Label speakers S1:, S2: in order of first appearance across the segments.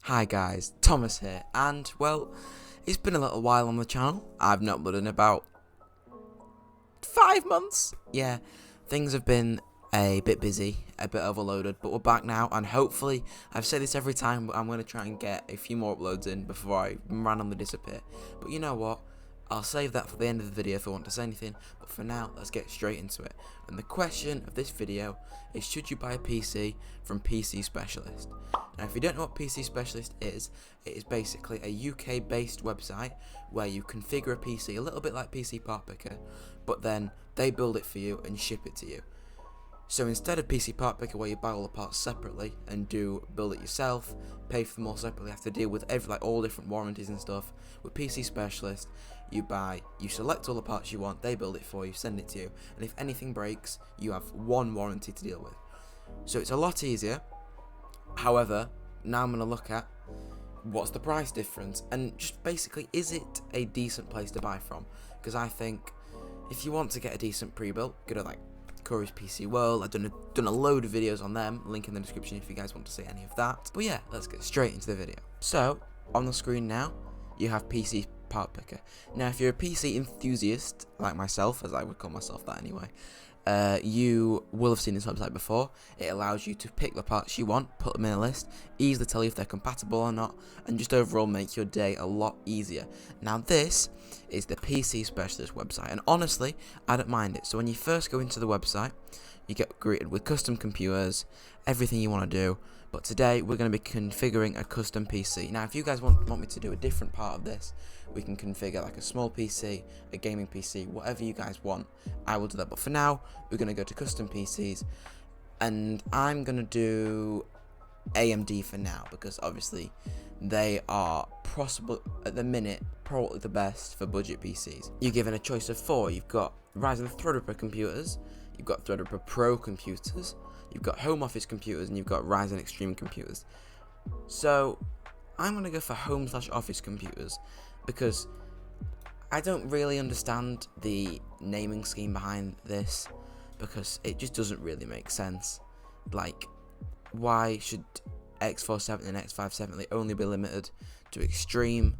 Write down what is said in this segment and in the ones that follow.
S1: Hi guys, Thomas here, and well, it's been a little while on the channel. I've not uploaded in about 5 months. Yeah, things have been a bit busy, a bit overloaded, but we're back now, and hopefully, I've said this every time, but I'm going to try and get a few more uploads in before I randomly disappear. But you know what? I'll save that for the end of the video if I want to say anything, but for now, let's get straight into it. And the question of this video is, should you buy a PC from PC Specialist? Now, if you don't know what PC Specialist is, it is basically a UK-based website where you configure a PC, a little bit like PC Part Picker, but then they build it for you and ship it to you. So instead of PC Part Picker, where you buy all the parts separately and build it yourself, pay for them all separately, have to deal with all different warranties and stuff, with PC Specialist, you select all the parts you want, they build it for you, send it to you, and if anything breaks, you have one warranty to deal with. So it's a lot easier. However, now I'm going to look at what's the price difference, and just basically, is it a decent place to buy from? Because I think if you want to get a decent pre-built, go to like Corey's PC World. I've done a load of videos on them, link in the description if you guys want to see any of that. But yeah, let's get straight into the video. So, on the screen now, you have PC Part Picker. Now, if you're a PC enthusiast, like myself, as I would call myself that anyway, you will have seen this website before. It allows you to pick the parts you want, put them in a list, easily tell you if they're compatible or not, and just overall make your day a lot easier. Now, this is the PC Specialist website, and honestly, I don't mind it. So when you first go into the website, you get greeted with custom computers, everything you want to do. But today, we're going to be configuring a custom PC. Now, if you guys want me to do a different part of this, we can configure like a small PC, a gaming PC, whatever you guys want. I will do that. But for now, we're going to go to custom PCs. And I'm going to do AMD for now, because obviously they are possible at the minute, probably the best for budget PCs. You're given a choice of 4. You've got Ryzen Threadripper computers, you've got Threadripper Pro computers, you've got home office computers, and you've got Ryzen Extreme computers. So I'm going to go for home/office computers because I don't really understand the naming scheme behind this, because it just doesn't really make sense. Like, why should X470 and X570 only be limited to extreme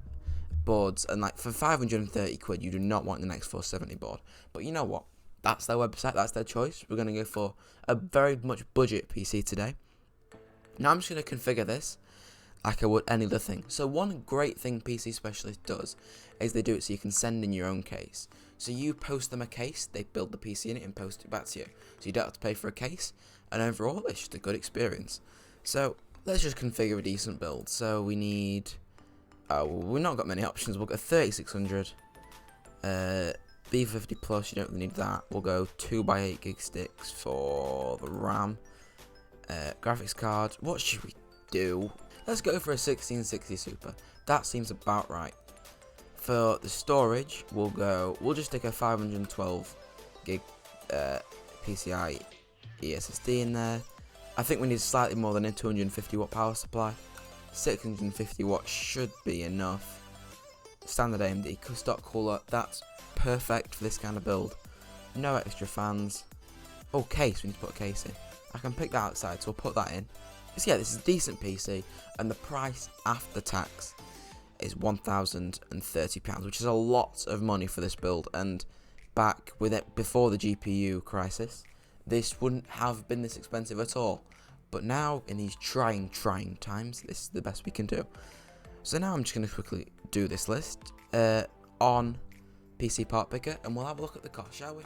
S1: boards? And like, for 530 quid, you do not want an X470 board. But you know what? That's their website, that's their choice. We're going to go for a very much budget PC today. Now I'm just going to configure this like I would any other thing. So one great thing PC Specialist does is they do it so you can send in your own case. So you post them a case, they build the PC in it and post it back to you. So you don't have to pay for a case, and overall it's just a good experience. So let's just configure a decent build. So we need, we've not got many options. We'll go 3600, B50 plus, you don't really need that. We'll go 2x8 gig sticks for the RAM. Graphics card, what should we do? Let's go for a 1660 Super. That seems about right. For the storage, we'll just stick a 512 gig PCI eSSD in there. I think we need slightly more than a 250 watt power supply. 650 watts should be enough. Standard AMD stock cooler, that's perfect for this kind of build. No extra fans. Oh, case, we need to put a case in. I can pick that outside, so we'll put that in. So yeah, this is a decent PC, and the price after tax is £1,030, which is a lot of money for this build. And back with it before the GPU crisis, this wouldn't have been this expensive at all. But now, in these trying times, this is the best we can do. So now I'm just going to quickly do this list on PC Part Picker, and we'll have a look at the cost, shall we?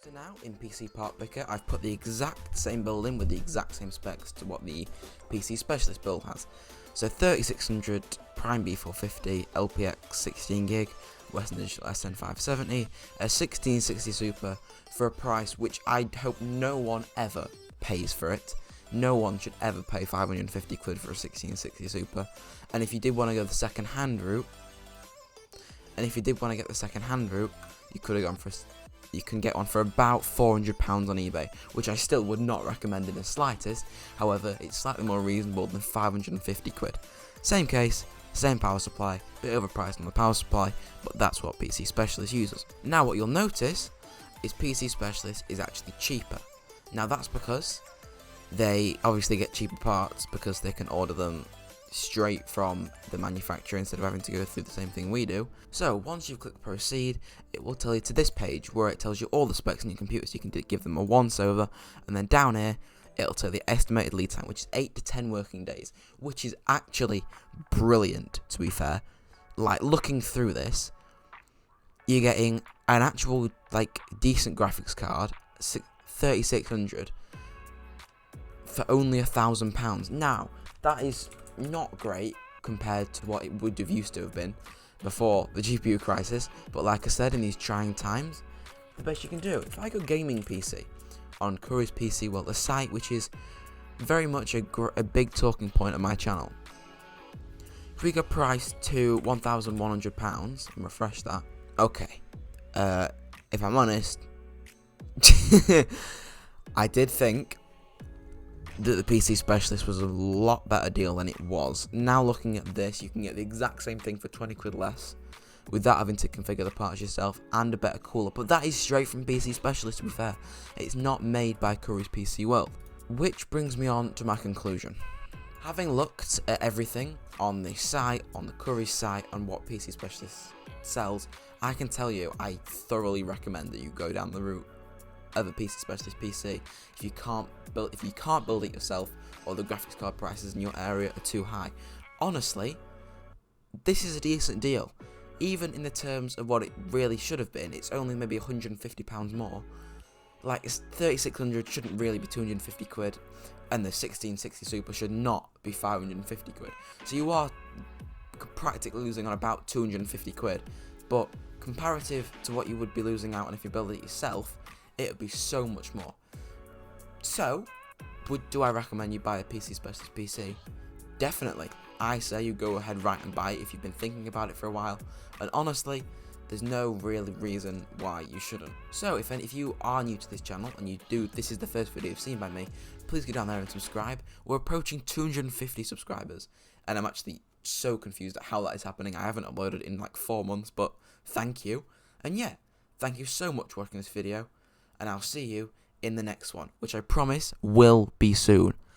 S1: So now in PC Part Picker, I've put the exact same build in with the exact same specs to what the PC Specialist build has. So 3600 Prime B450, LPX 16 gig, Western Digital SN570, a 1660 Super for a price which I hope no one ever pays for it. No one should ever pay 550 quid for a 1660 Super. And if you did want to go the second hand route, you could have gone for you can get one for about £400 on eBay, which I still would not recommend in the slightest. However, it's slightly more reasonable than 550 quid. Same case, same power supply, bit overpriced on the power supply, but that's what PC Specialist uses. Now what you'll notice is PC Specialist is actually cheaper. Now that's because they obviously get cheaper parts because they can order them straight from the manufacturer instead of having to go through the same thing we do. So once you click proceed, it will tell you to this page where it tells you all the specs on your computer, so you can give them a once over, and then down here it'll tell you the estimated lead time, which is 8 to 10 working days, which is actually brilliant, to be fair. Like, looking through this, you're getting an actual, like, decent graphics card, 3600, for only £1,000. Now, that is not great compared to what it would have used to have been before the GPU crisis, but like I said, in these trying times, the best you can do. If I go gaming PC on Curry's PC World, a site which is very much a big talking point on my channel, if we go price to £1,100 and refresh that, okay, if I'm honest, I did think that the PC Specialist was a lot better deal than it was. Now looking at this, you can get the exact same thing for 20 quid less, without having to configure the parts yourself, and a better cooler. But that is straight from PC Specialist, to be fair. It's not made by Curry's PC World. Which brings me on to my conclusion. Having looked at everything on the site, on the Curry site, and what PC Specialist sells, I can tell you I thoroughly recommend that you go down the route of a PC Specialist PC if you can't build it yourself, or the graphics card prices in your area are too high. Honestly, this is a decent deal. Even in the terms of what it really should have been, it's only maybe £150 more. Like, it's 3600 shouldn't really be 250 quid, and the 1660 Super should not be 550 quid. So you are practically losing on about 250 quid, but comparative to what you would be losing out on if you build it yourself, it would be so much more. So, do I recommend you buy a PC Specialist PC? Definitely. I say you go ahead right and buy it if you've been thinking about it for a while, and honestly, there's no real reason why you shouldn't. So if you are new to this channel and this is the first video you've seen by me, please go down there and subscribe. We're approaching 250 subscribers, and I'm actually so confused at how that is happening. I haven't uploaded in like 4 months, but thank you. And yeah, thank you so much for watching this video, and I'll see you in the next one, which I promise will be soon.